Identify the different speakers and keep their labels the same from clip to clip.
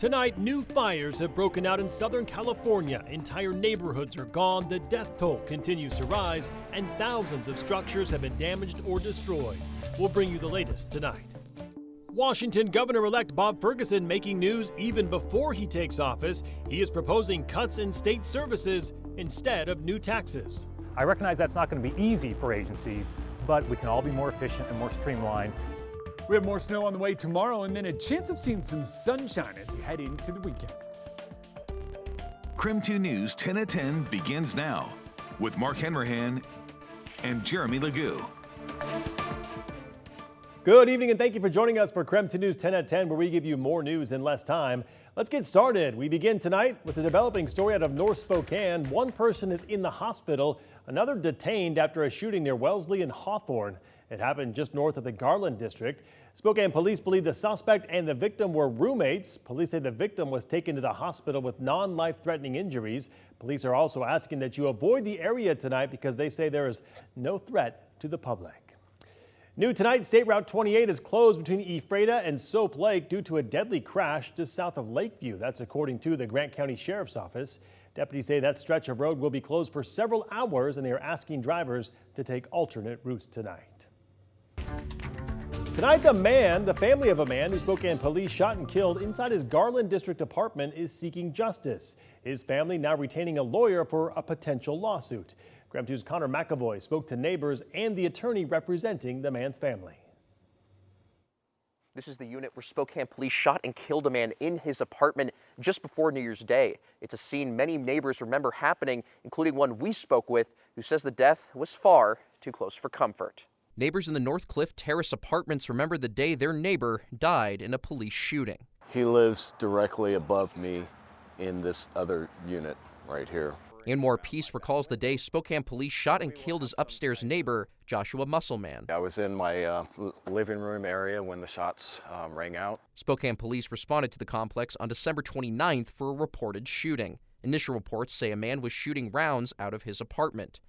Speaker 1: Tonight, new fires have broken out in Southern California. Entire neighborhoods are gone, the death toll continues to rise, and thousands of structures have been damaged or destroyed. We'll bring you the latest tonight. Washington Governor-elect Bob Ferguson making news even before he takes office. He is proposing cuts in state services instead of new taxes.
Speaker 2: I recognize that's not going to be easy for agencies, but we can all be more efficient and more streamlined.
Speaker 3: We have more snow on the way tomorrow and then a chance of seeing some sunshine as we head into the weekend.
Speaker 4: KREM 2 News 10 at 10 begins now with Mark Henrahan and Jeremy Legoo.
Speaker 1: Good evening and thank you for joining us for KREM 2 News 10 at 10, where we give you more news in less time. Let's get started. We begin tonight with a developing story out of North Spokane. One person is in the hospital, another detained after a shooting near Wellesley and Hawthorne. It happened just north of the Garland district. Spokane police believe the suspect and the victim were roommates. Police say the victim was taken to the hospital with non-life-threatening injuries. Police are also asking that you avoid the area tonight because they say there is no threat to the public. New tonight, State Route 28 is closed between Ephrata and Soap Lake due to a deadly crash just south of Lakeview. That's according to the Grant County Sheriff's Office. Deputies say that stretch of road will be closed for several hours, and they are asking drivers to take alternate routes tonight. Tonight, the family of a man who Spokane police shot and killed inside his Garland District apartment is seeking justice. His family now retaining a lawyer for a potential lawsuit. KREM 2's Connor McAvoy spoke to neighbors and the attorney representing the man's family.
Speaker 5: This is the unit where Spokane police shot and killed a man in his apartment just before New Year's Day. It's a scene many neighbors remember happening, including one we spoke with who says the death was far too close for comfort. Neighbors in the Northcliffe Terrace apartments remember the day their neighbor died in a police shooting.
Speaker 6: He lives directly above me in this other unit right here.
Speaker 5: Anmore Peace recalls the day Spokane police shot and killed his upstairs neighbor, Joshua Musselman.
Speaker 6: I was in my living room area when the shots rang out.
Speaker 5: Spokane police responded to the complex on December 29th for a reported shooting. Initial reports say a man was shooting rounds out of his apartment.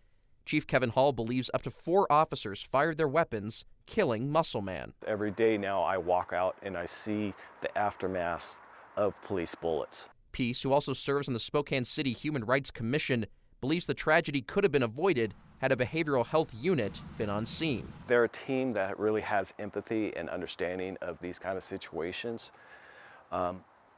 Speaker 5: Chief Kevin Hall believes up to 4 officers fired their weapons, killing Musselman.
Speaker 6: Every day now I walk out and I see the aftermath of police bullets.
Speaker 5: Peace, who also serves on the Spokane City Human Rights Commission, believes the tragedy could have been avoided had a behavioral health unit been on scene.
Speaker 6: They're a team that really has empathy and understanding of these kind of situations.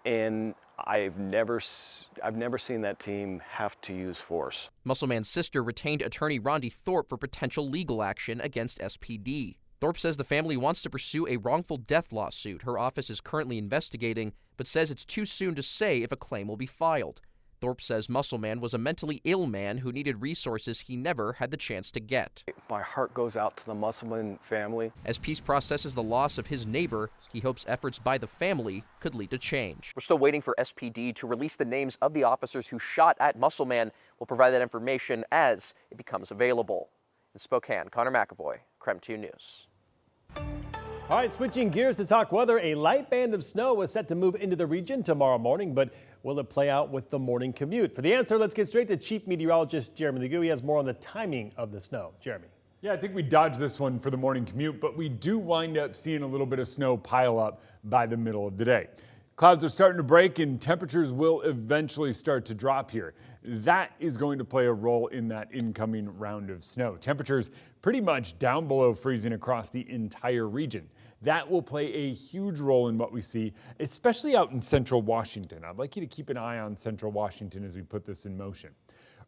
Speaker 6: And I've never seen that team have to use force.
Speaker 5: Musselman's sister retained attorney Rondi Thorpe for potential legal action against SPD. Thorpe says the family wants to pursue a wrongful death lawsuit her office is currently investigating, but says it's too soon to say if a claim will be filed. Thorpe says Musselman was a mentally ill man who needed resources he never had the chance to get.
Speaker 6: My heart goes out to the Musselman family.
Speaker 5: As Peace processes the loss of his neighbor, he hopes efforts by the family could lead to change. We're still waiting for SPD to release the names of the officers who shot at Musselman. We'll provide that information as it becomes available. In Spokane, Connor McAvoy, KREM 2 News.
Speaker 1: All right, switching gears to talk weather. A light band of snow is set to move into the region tomorrow morning, but will it play out with the morning commute? For the answer, let's get straight to Chief Meteorologist Jeremy Legoo. He has more on the timing of the snow. Jeremy.
Speaker 3: Yeah, I think we dodged this one for the morning commute, but we do wind up seeing a little bit of snow pile up by the middle of the day. Clouds are starting to break and temperatures will eventually start to drop here. That is going to play a role in that incoming round of snow. Temperatures pretty much down below freezing across the entire region. That will play a huge role in what we see, especially out in central Washington. I'd like you to keep an eye on central Washington as we put this in motion.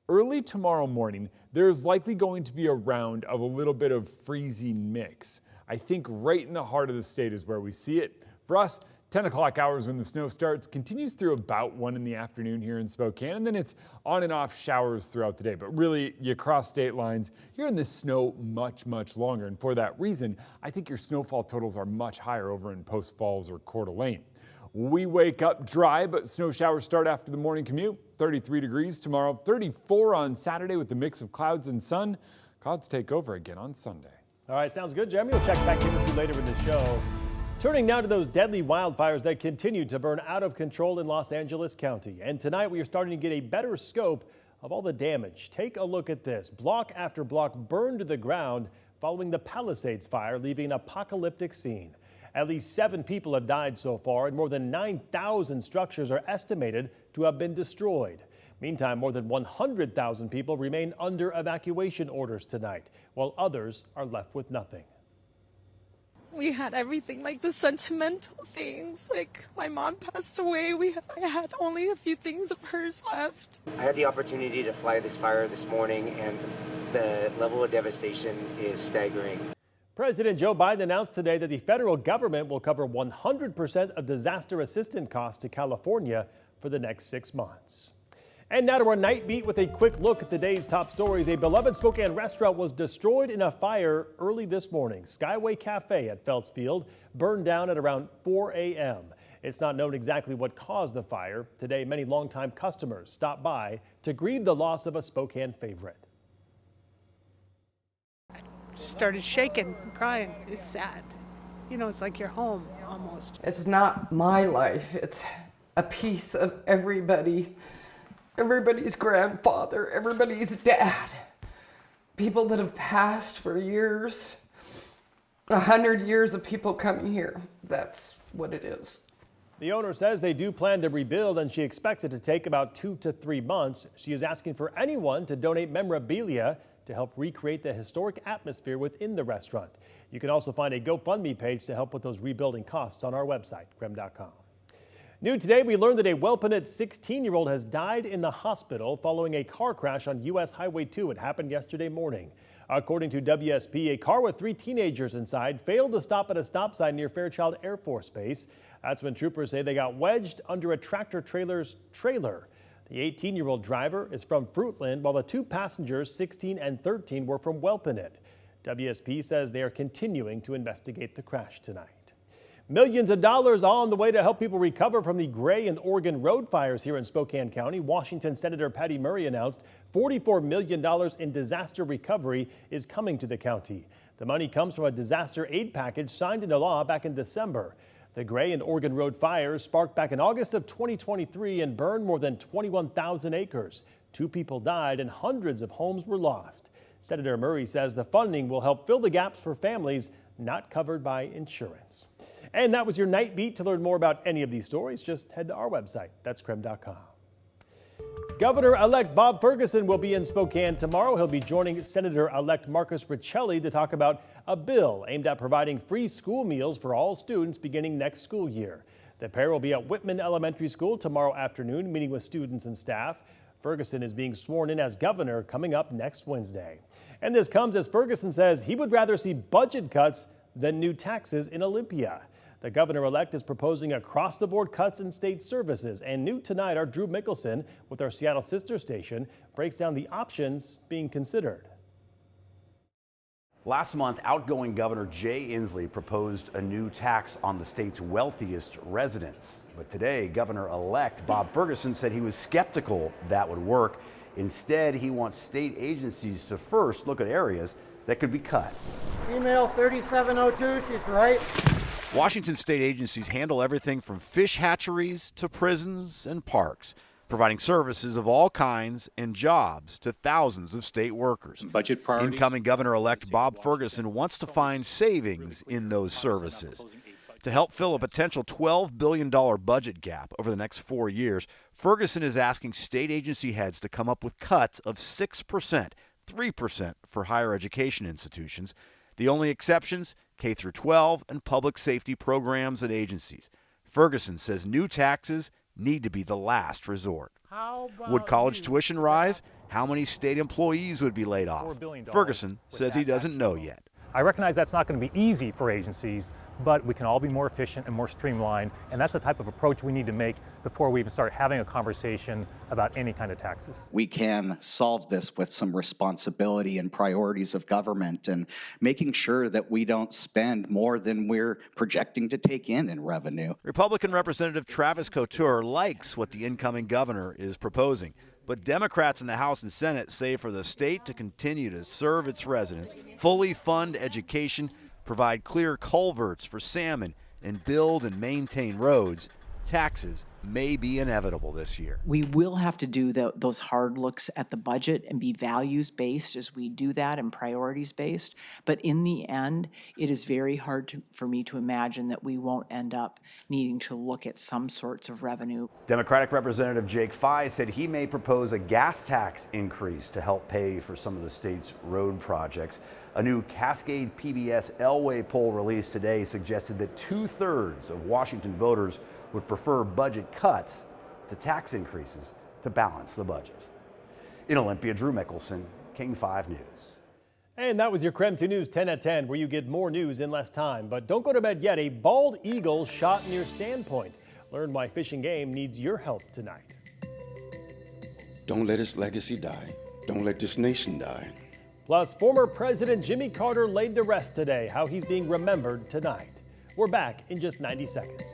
Speaker 3: Early tomorrow morning, there's likely going to be a round of a little bit of freezing mix. I think right in the heart of the state is where we see it. For us, 10 o'clock hours when the snow starts, continues through about 1 in the afternoon here in Spokane, and then it's on and off showers throughout the day. But really, you cross state lines, you're in the snow much, much longer. And for that reason, I think your snowfall totals are much higher over in Post Falls or Coeur d'Alene. We wake up dry, but snow showers start after the morning commute. 33 degrees tomorrow, 34 on Saturday with a mix of clouds and sun. Clouds take over again on Sunday.
Speaker 1: All right, sounds good, Jeremy. We'll check back in with you later in the show. Turning now to those deadly wildfires that continue to burn out of control in Los Angeles County. And tonight we are starting to get a better scope of all the damage. Take a look at this. Block after block burned to the ground following the Palisades fire, leaving an apocalyptic scene. At least 7 people have died so far, and more than 9,000 structures are estimated to have been destroyed. Meantime, more than 100,000 people remain under evacuation orders tonight, while others are left with nothing.
Speaker 7: We had everything, like the sentimental things. Like my mom passed away. I had only a few things of hers left.
Speaker 8: I had the opportunity to fly this fire this morning, and the level of devastation is staggering.
Speaker 1: President Joe Biden announced today that the federal government will cover 100% of disaster assistance costs to California for the next 6 months. And now to our night beat with a quick look at the day's top stories. A beloved Spokane restaurant was destroyed in a fire early this morning. Skyway Cafe at Felts Field burned down at around 4 a.m. It's not known exactly what caused the fire. Today, many longtime customers stopped by to grieve the loss of a Spokane favorite.
Speaker 9: Started shaking, crying. It's sad. You know, it's like you're home almost.
Speaker 10: It's not my life. It's a piece of everybody's grandfather, everybody's dad. People that have passed for years, 100 years of people coming here. That's what it is.
Speaker 1: The owner says they do plan to rebuild, and she expects it to take about 2 to 3 months. She is asking for anyone to donate memorabilia to help recreate the historic atmosphere within the restaurant. You can also find a GoFundMe page to help with those rebuilding costs on our website, KREM.com. New today, we learned that a Welpinit 16-year-old has died in the hospital following a car crash on U.S. Highway 2. It happened yesterday morning. According to WSP, a car with 3 teenagers inside failed to stop at a stop sign near Fairchild Air Force Base. That's when troopers say they got wedged under a tractor trailer's trailer. The 18-year-old driver is from Fruitland, while the 2 passengers, 16 and 13, were from Welpinit. WSP says they are continuing to investigate the crash tonight. Millions of dollars on the way to help people recover from the Gray and Oregon road fires here in Spokane County. Washington Senator Patty Murray announced $44 million in disaster recovery is coming to the county. The money comes from a disaster aid package signed into law back in December. The Gray and Oregon road fires sparked back in August of 2023 and burned more than 21,000 acres. 2 people died and hundreds of homes were lost. Senator Murray says the funding will help fill the gaps for families not covered by insurance. And that was your Night Beat. To learn more about any of these stories, just head to our website. That's KREM.com. Governor-elect Bob Ferguson will be in Spokane tomorrow. He'll be joining Senator-elect Marcus Riccelli to talk about a bill aimed at providing free school meals for all students beginning next school year. The pair will be at Whitman Elementary School tomorrow afternoon, meeting with students and staff. Ferguson is being sworn in as governor coming up next Wednesday. And this comes as Ferguson says he would rather see budget cuts than new taxes in Olympia. The governor-elect is proposing across-the-board cuts in state services. And new tonight, our Drew Mickelson with our Seattle sister station breaks down the options being considered.
Speaker 11: Last month, outgoing Governor Jay Inslee proposed a new tax on the state's wealthiest residents. But today, Governor-elect Bob Ferguson said he was skeptical that would work. Instead, he wants state agencies to first look at areas that could be cut.
Speaker 12: Email 3702, she's right.
Speaker 11: Washington state agencies handle everything from fish hatcheries to prisons and parks, providing services of all kinds and jobs to thousands of state workers.
Speaker 13: Budget priorities.
Speaker 11: Incoming Governor-elect Bob Ferguson wants to find savings in those services. To help fill a potential $12 billion budget gap over the next 4 years, Ferguson is asking state agency heads to come up with cuts of 6%, 3% for higher education institutions. The only exceptions, K-12 and public safety programs and agencies. Ferguson says new taxes need to be the last resort. Would college tuition rise? How many state employees would be laid off? Ferguson says he doesn't know yet.
Speaker 2: I recognize that's not going to be easy for agencies, but we can all be more efficient and more streamlined, and that's the type of approach we need to make before we even start having a conversation about any kind of taxes.
Speaker 13: We can solve this with some responsibility and priorities of government and making sure that we don't spend more than we're projecting to take in revenue.
Speaker 11: Republican Representative Travis Couture likes what the incoming governor is proposing. But Democrats in the House and Senate say for the state to continue to serve its residents, fully fund education, provide clear culverts for salmon, and build and maintain roads, taxes may be inevitable this year.
Speaker 14: We will have to do those hard looks at the budget and be values-based as we do that and priorities-based. But in the end, it is very hard for me to imagine that we won't end up needing to look at some sorts of revenue.
Speaker 11: Democratic Representative Jake Fye said he may propose a gas tax increase to help pay for some of the state's road projects. A new Cascade PBS Elway poll released today suggested that 2/3 of Washington voters would prefer budget cuts to tax increases to balance the budget. In Olympia, Drew Mickelson, King 5 News.
Speaker 1: And that was your KREM 2 News 10 at 10, where you get more news in less time. But don't go to bed yet. A bald eagle shot near Sandpoint. Learn why Fish and Game needs your help tonight.
Speaker 15: Don't let its legacy die. Don't let this nation die.
Speaker 1: Plus, former President Jimmy Carter laid to rest today, how he's being remembered tonight. We're back in just 90 seconds.